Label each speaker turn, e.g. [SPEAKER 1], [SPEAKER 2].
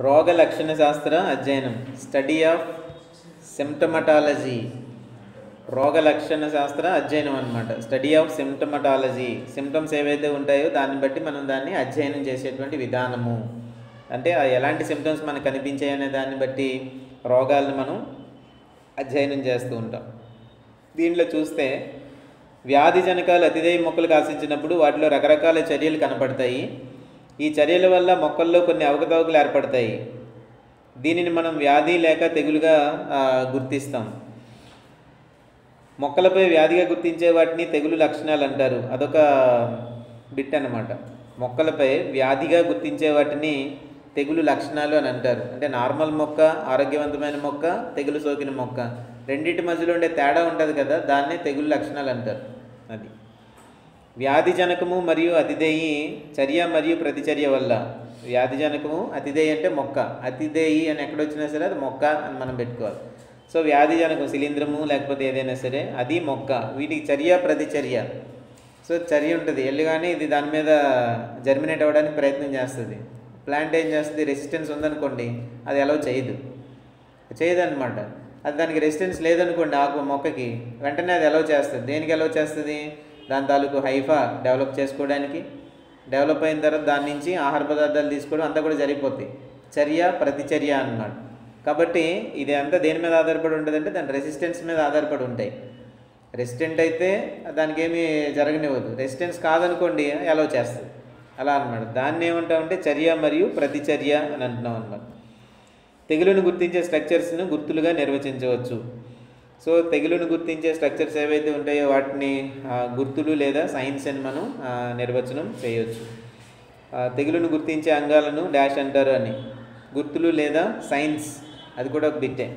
[SPEAKER 1] రోగ లక్షణ శాస్త్ర అధ్యయనం, స్టడీ ఆఫ్ సిమ్టమటాలజీ. రోగ లక్షణ శాస్త్ర అధ్యయనం అన్నమాట. Study of సిమ్టమటాలజీ. సిమ్టమ్స్ ఏవైతే ఉంటాయో దాన్ని బట్టి మనం దాన్ని అధ్యయనం చేసేటువంటి విధానము. అంటే ఎలాంటి సిమ్టమ్స్ మనకు కనిపించాయి అనే దాన్ని బట్టి రోగాలను మనం అధ్యయనం చేస్తూ ఉంటాం. దీంట్లో చూస్తే వ్యాధి జనకాలు అతిదేయ మొక్కలకు ఆశించినప్పుడు వాటిలో రకరకాల చర్యలు కనపడతాయి. ఈ చర్యల వల్ల మొక్కల్లో కొన్ని అవకతవకలు ఏర్పడతాయి. దీనిని మనం వ్యాధి లేక తెగులుగా గుర్తిస్తాం. మొక్కలపై వ్యాధిగా గుర్తించే వాటిని తెగులు లక్షణాలు అంటారు. అదొక బిట్ అన్నమాట. మొక్కలపై వ్యాధిగా గుర్తించే వాటిని తెగులు లక్షణాలు అని అంటారు. అంటే నార్మల్ మొక్క, ఆరోగ్యవంతమైన మొక్క, తెగులు సోకిన మొక్క, రెండింటి మధ్యలో ఉండే తేడా ఉంటుంది కదా, దాన్నే తెగులు లక్షణాలు అంటారు. అది వ్యాధి జనకము మరియు అతిదేయి చర్య మరియు ప్రతిచర్య వల్ల. వ్యాధి జనకము, అతిదేయి అంటే మొక్క, అతిదేయి అని ఎక్కడొచ్చినా సరే అది మొక్క అని మనం పెట్టుకోవాలి. సో వ్యాధి జనకం శిలీంధ్రము లేకపోతే ఏదైనా సరే అది మొక్క. వీటికి చర్య ప్రతిచర్య. సో చర్య ఉంటుంది, ఎల్లుగానే ఇది దాని మీద జర్మినేట్ అవ్వడానికి ప్రయత్నం చేస్తుంది. ప్లాంట్ ఏం చేస్తుంది, రెసిస్టెన్స్ ఉందనుకోండి అది అలౌ చేయదన్నమాట. అది దానికి రెసిస్టెన్స్ లేదనుకోండి ఆకు మొక్కకి, వెంటనే అది అలౌ చేస్తుంది. దేనికి అలౌ చేస్తుంది, దాని తాలూకు హైఫా డెవలప్ చేసుకోవడానికి. డెవలప్ అయిన తర్వాత దాని నుంచి ఆహార పదార్థాలు తీసుకోవడం అంతా కూడా జరిగిపోతుంది. చర్య ప్రతిచర్య అన్నమాట. కాబట్టి ఇది అంతా దేని మీద ఆధారపడి ఉంటుంది అంటే దాని రెసిస్టెన్స్ మీద ఆధారపడి ఉంటాయి. రెసిస్టెంట్ అయితే దానికి ఏమీ జరగనివ్వదు, రెసిస్టెన్స్ కాదనుకోండి అలౌ చేస్తుంది. అలా అన్నమాట. దాన్ని ఏమంటామంటే చర్య మరియు ప్రతిచర్య అని అంటున్నాం అన్నమాట. తెగులును గుర్తించే స్ట్రక్చర్స్ను గుర్తులుగా నిర్వచించవచ్చు. సో తెగులును గుర్తించే స్ట్రక్చర్స్ ఏవైతే ఉంటాయో వాటిని గుర్తులు లేదా సైన్స్ అని మనం నిర్వచనం చేయవచ్చు. తెగులును గుర్తించే అంగాలను డాష్ అంటారు అని. గుర్తులు లేదా సైన్స్, అది కూడా ఒక బిట్టే.